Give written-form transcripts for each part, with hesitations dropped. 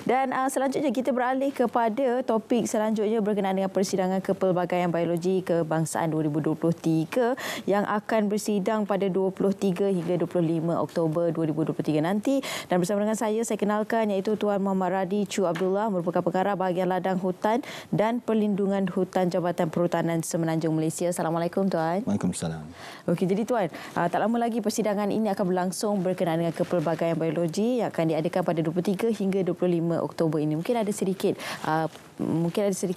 Dan selanjutnya kita beralih kepada topik selanjutnya berkenaan dengan persidangan Kepelbagaian Biologi Kebangsaan 2023 yang akan bersidang pada 23 hingga 25 Oktober 2023 nanti. Dan bersama dengan saya kenalkan iaitu Tuan Muhammad Radi Chu Abdullah, merupakan pengarah bahagian ladang hutan dan perlindungan hutan Jabatan Perhutanan Semenanjung Malaysia. Assalamualaikum Tuan. Waalaikumsalam. Okey, jadi Tuan, tak lama lagi persidangan ini akan berlangsung berkenaan dengan Kepelbagaian Biologi yang akan diadakan pada 23 hingga 25 Oktober ini. Mungkin ada sedikit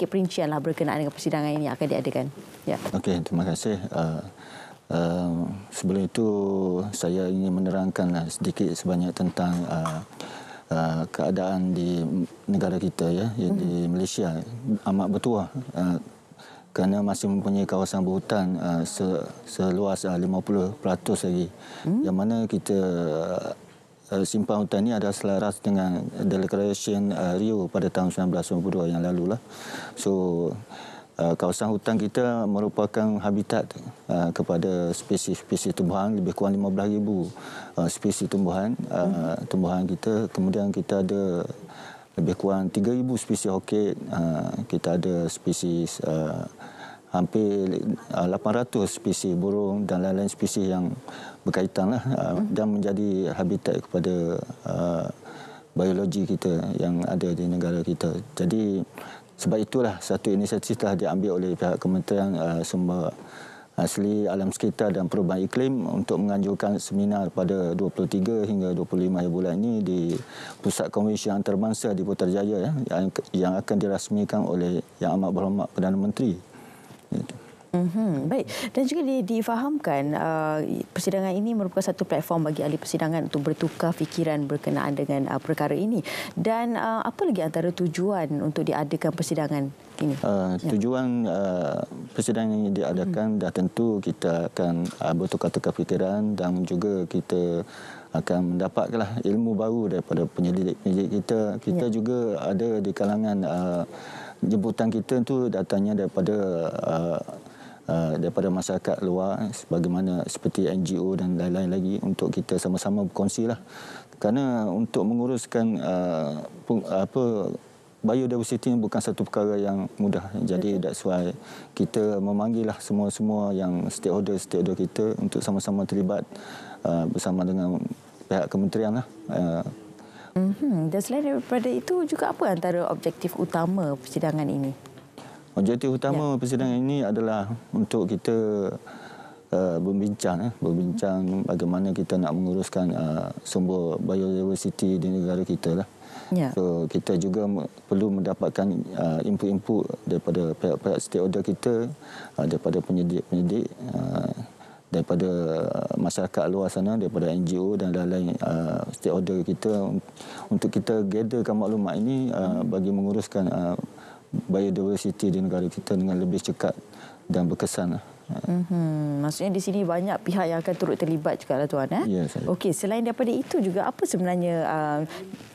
perincian lah berkenaan dengan persidangan ini yang akan diadakan. Ya. Okey, terima kasih. Sebelum itu saya ingin menerangkan sedikit sebanyak tentang keadaan di negara kita ya, di Malaysia amat bertuah kerana masih mempunyai kawasan berhutan seluas 50% lagi, yang mana kita simpan hutan ini adalah selaras dengan Declaration Rio pada tahun 1992 yang lalu lah. So kawasan hutan kita merupakan habitat kepada spesies-spesies tumbuhan, lebih kurang 15,000 spesies tumbuhan kita. Kemudian kita ada lebih kurang 3,000 spesies orkid, kita ada spesies hampir 800 spesies burung dan lain-lain spesies yang berkaitan lah, dan menjadi habitat kepada biologi kita yang ada di negara kita. Jadi sebab itulah satu inisiatif telah diambil oleh pihak Kementerian Sumber Asli Alam Sekitar dan Perubahan Iklim untuk menganjurkan seminar pada 23 hingga 25 bulan ini di Pusat Konvensyen Antarabangsa di Putrajaya yang akan dirasmikan oleh Yang Amat Berhormat Perdana Menteri. Baik, dan juga difahamkan persidangan ini merupakan satu platform bagi ahli persidangan untuk bertukar fikiran berkenaan dengan perkara ini. Dan apa lagi antara tujuan untuk diadakan persidangan ini? Tujuan persidangan yang diadakan dah tentu kita akan bertukar-tukar fikiran dan juga kita akan mendapatkanlah ilmu baru daripada penyelidik-penyelidik kita. Kita juga ada di kalangan jemputan kita itu datangnya daripada masyarakat luar, sebagaimana seperti NGO dan lain-lain lagi, untuk kita sama-sama berkongsi lah. Kerana untuk menguruskan biodiversity ini bukan satu perkara yang mudah. Jadi that's why kita memanggillah semua yang stakeholder kita untuk sama-sama terlibat bersama dengan pihak kementerian lah. Dan selain daripada itu juga apa antara objektif utama persidangan ini? Objektif utama persidangan ini adalah untuk kita berbincang bagaimana kita nak menguruskan sumber biodiversity di negara kita lah. Ya. So kita juga perlu mendapatkan input-input daripada pihak-pihak stakeholder kita, daripada penyidik-penyidik, daripada masyarakat luar sana, daripada NGO dan lain-lain stakeholder kita, untuk kita gatherskan maklumat ini bagi menguruskan biodiversity di negara kita dengan lebih cepat dan berkesan. Maksudnya di sini banyak pihak yang akan turut terlibat juga lah Tuan. Ya, okey, selain daripada itu juga apa sebenarnya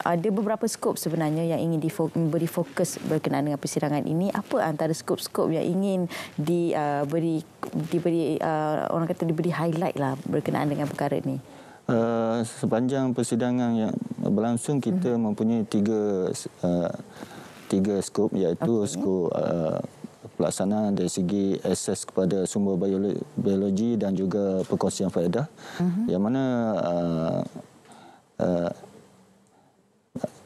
ada beberapa skop sebenarnya yang ingin diberi fokus berkenaan dengan persidangan ini. Apa antara skop-skop yang ingin diberi highlight lah berkenaan dengan perkara ini? Sepanjang persidangan yang berlangsung kita mempunyai tiga skop, iaitu skop pelaksanaan dari segi akses kepada sumber biologi dan juga perkongsian faedah, yang mana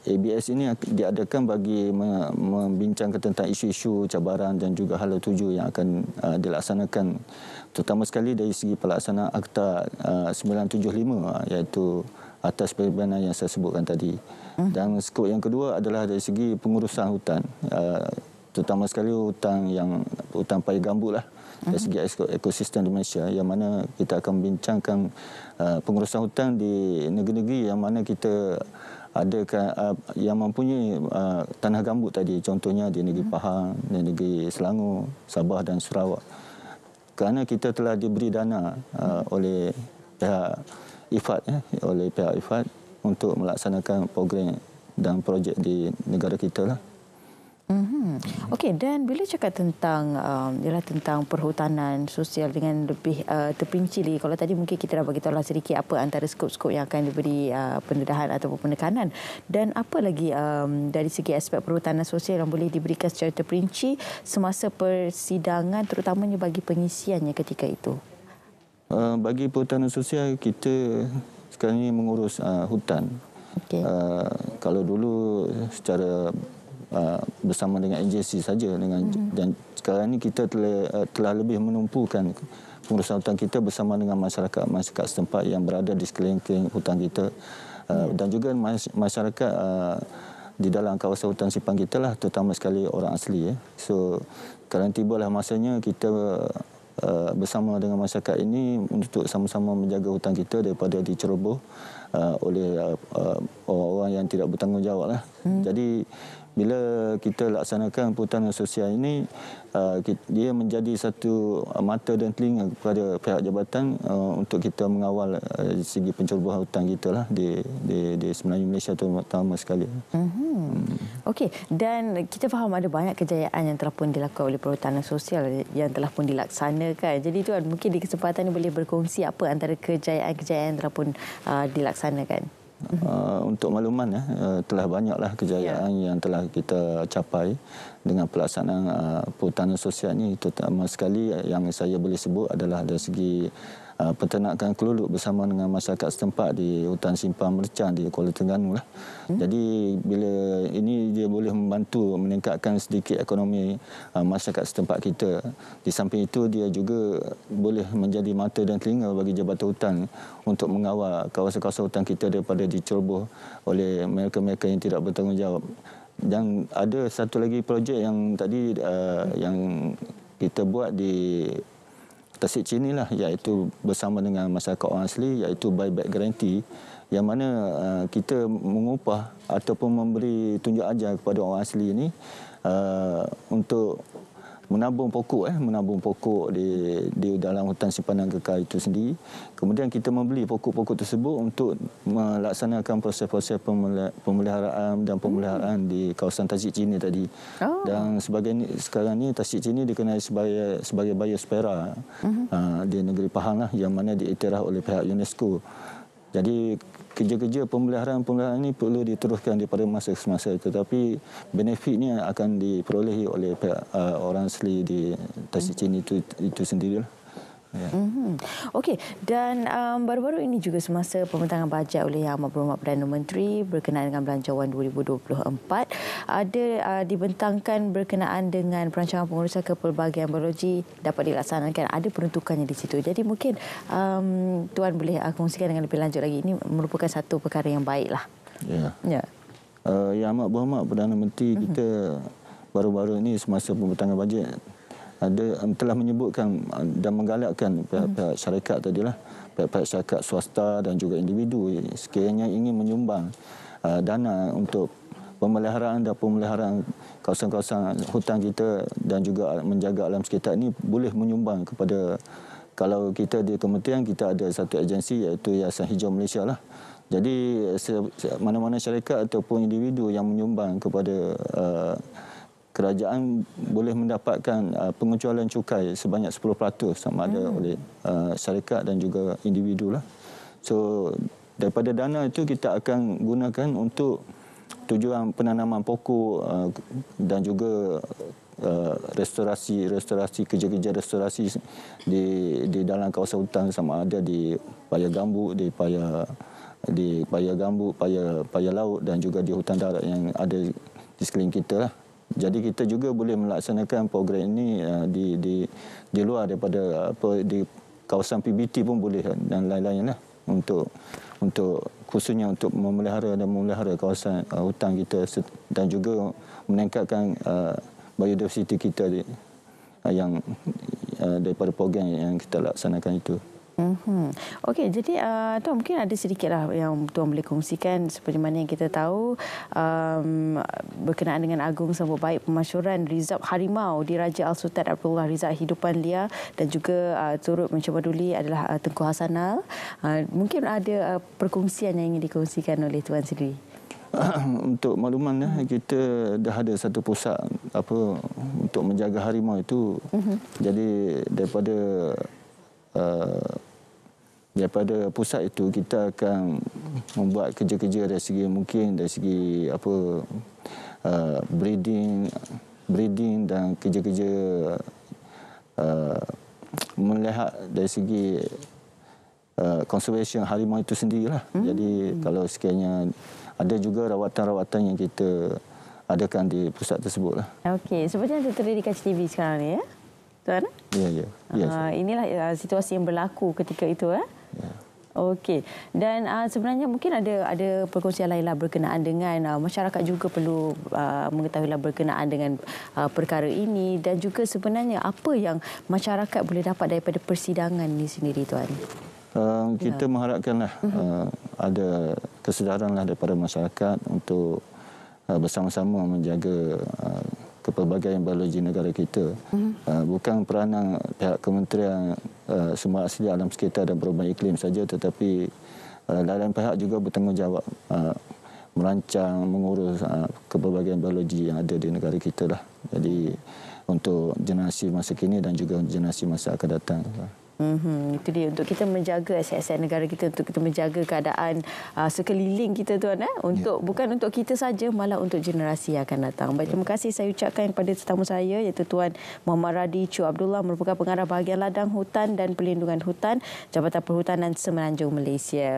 ABS ini diadakan bagi membincangkan tentang isu-isu cabaran dan juga hala tuju yang akan dilaksanakan, terutama sekali dari segi pelaksanaan Akta 975, iaitu atas peribadanan yang saya sebutkan tadi. Dan skop yang kedua adalah dari segi pengurusan hutan, terutama sekali hutan paya gambut lah, dari segi ekosistem di Malaysia, yang mana kita akan membincangkan pengurusan hutan di negeri-negeri yang mana kita ada yang mempunyai tanah gambut tadi, contohnya di negeri Pahang, di negeri Selangor, Sabah dan Sarawak. Kerana kita telah diberi dana oleh pihak IFAD untuk melaksanakan program dan projek di negara kita lah. Okey, dan bila cakap tentang ialah tentang perhutanan sosial dengan lebih terperinci lagi, kalau tadi mungkin kita dah bagi tahu lah sedikit apa antara skop-skop yang akan diberi pendedahan ataupun penekanan, dan apa lagi dari segi aspek perhutanan sosial yang boleh diberikan secara terperinci semasa persidangan, terutamanya bagi pengisiannya ketika itu. Bagi perhutanan sosial, kita sekarang ini mengurus hutan. Okey. Kalau dulu secara bersama dengan agensi saja, dan sekarang ini kita telah lebih menumpukan pengurusan hutan kita bersama dengan masyarakat setempat yang berada di sekeliling hutan kita, dan juga masyarakat di dalam kawasan hutan simpan kita lah, terutama sekali orang asli. So sekarang tibalah masanya kita bersama dengan masyarakat ini untuk sama-sama menjaga hutan kita daripada diceroboh oleh orang-orang yang tidak bertanggungjawab lah. Jadi bila kita laksanakan perhutanan sosial ini, dia menjadi satu mata dan telinga kepada pihak jabatan untuk kita mengawal segi pencerobohan hutan kita lah di semenanjung Malaysia terutama sekali. Okey, dan kita faham ada banyak kejayaan yang telah pun dilakukan oleh perhutanan sosial yang telah pun dilaksanakan. Jadi Tuan, mungkin di kesempatan ini boleh berkongsi apa antara kejayaan-kejayaan yang telah pun dilaksanakan. Untuk makluman, telah banyaklah kejayaan yang telah kita capai dengan pelaksanaan perhutanan sosial ini. Terutama sekali yang saya boleh sebut adalah dari segi peternakan keluluk bersama dengan masyarakat setempat di hutan simpan Merchan di Kuala Terengganu lah. Jadi bila ini dia boleh membantu meningkatkan sedikit ekonomi masyarakat setempat kita. Di samping itu dia juga boleh menjadi mata dan telinga bagi Jabatan Hutan untuk mengawal kawasan-kawasan hutan kita daripada diceroboh oleh mereka-mereka yang tidak bertanggungjawab. Dan ada satu lagi projek yang tadi yang kita buat di Tasik Chini lah, iaitu bersama dengan masyarakat orang asli, iaitu buyback guarantee, yang mana kita mengupah ataupun memberi tunjuk ajar kepada orang asli ini untuk menabung pokok di dalam hutan simpanan kekal itu sendiri. Kemudian kita membeli pokok-pokok tersebut untuk melaksanakan proses-proses pemeliharaan dan pemeliharaan di kawasan Tasik Chini tadi. Dan sekarang ni Tasik Chini dikenali sebagai biosfera di negeri Pahang lah, yang mana diiktiraf oleh pihak UNESCO. Jadi kerja-kerja pemeliharaan ini perlu diteruskan daripada masa ke masa, tetapi benefitnya akan diperolehi oleh pihak orang asli di Tasik Chini itu sendirilah. Ya. Okey, dan baru-baru ini juga semasa pembentangan bajet oleh Yang Amat Berhormat Perdana Menteri berkenaan dengan Belanjawan 2024, ada dibentangkan berkenaan dengan perancangan pengurusan kepelbagaian biologi dapat dilaksanakan. Ada peruntukannya di situ. Jadi mungkin Tuan boleh kongsikan dengan lebih lanjut lagi. Ini merupakan satu perkara yang baiklah. Ya. Yang Amat Berhormat Perdana Menteri kita baru-baru ini semasa pembentangan bajet telah menyebutkan dan menggalakkan pihak-pihak syarikat tadilah, pihak-pihak syarikat swasta dan juga individu sekiranya ingin menyumbang dana untuk pemeliharaan kawasan-kawasan hutan kita dan juga menjaga alam sekitar ini, boleh menyumbang kepada, kalau kita di kementerian kita ada satu agensi iaitu Yayasan Hijau Malaysia lah. Jadi mana-mana syarikat ataupun individu yang menyumbang kepada kerajaan boleh mendapatkan pengecualian cukai sebanyak 10% sama ada oleh syarikat dan juga individu lah. So daripada dana itu kita akan gunakan untuk tujuan penanaman pokok dan juga restorasi kerja-kerja restorasi di dalam kawasan hutan, sama ada di paya gambut, di paya gambut, paya laut dan juga di hutan darat yang ada di sekeliling kita lah. Jadi kita juga boleh melaksanakan program ini di luar daripada di kawasan PBT pun boleh, dan lain-lain lah, untuk khususnya untuk memelihara kawasan hutan kita dan juga meningkatkan biodiversiti kita yang daripada program yang kita laksanakan itu. Okey, jadi Tuan mungkin ada sedikitlah yang Tuan boleh kongsikan seperti mana yang kita tahu berkenaan dengan Agung Sambut Baik Pemasyuran Rizab Harimau di Raja Al-Sultan Abdullah Rizal Hidupan Liar, dan juga turut mencebaduli adalah Tengku Hasanal. Mungkin ada perkongsian yang ingin dikongsikan oleh Tuan sendiri. Untuk makluman kita dah ada satu pusat untuk menjaga harimau itu. Jadi daripada pusat itu kita akan membuat kerja-kerja dari segi breeding dan kerja-kerja melihat dari segi conservation harimau itu sendirilah. Jadi kalau sekiranya ada juga rawatan-rawatan yang kita adakan di pusat tersebut lah. Okey, seperti yang tertera di Kaca TV sekarang ni, ya, Tuan? Ya. Inilah situasi yang berlaku ketika itu, ya. Okey. Dan sebenarnya mungkin ada perkongsian lainlah berkenaan dengan masyarakat juga perlu mengetahuilah berkenaan dengan perkara ini, dan juga sebenarnya apa yang masyarakat boleh dapat daripada persidangan ini sendiri, Tuan. Kita mengharapkanlah ada kesedaranlah daripada masyarakat untuk bersama-sama menjaga kepelbagaian biologi negara kita. Bukan peranan pihak Kementerian Sumber Asli Alam Sekitar dan Perubahan Iklim saja, tetapi lain pihak juga bertanggungjawab merancang, mengurus kepelbagaian biologi yang ada di negara kita lah. Jadi untuk generasi masa kini dan juga generasi masa akan datang. Itu dia, untuk kita menjaga aset-aset negara kita, untuk kita menjaga keadaan sekeliling kita, Tuan, bukan untuk kita saja, malah untuk generasi yang akan datang. Baik, terima kasih saya ucapkan kepada tetamu saya, iaitu Tuan Muhammad Radi Chu Abdullah, merupakan pengarah bahagian ladang hutan dan pelindungan hutan Jabatan Perhutanan Semenanjung Malaysia.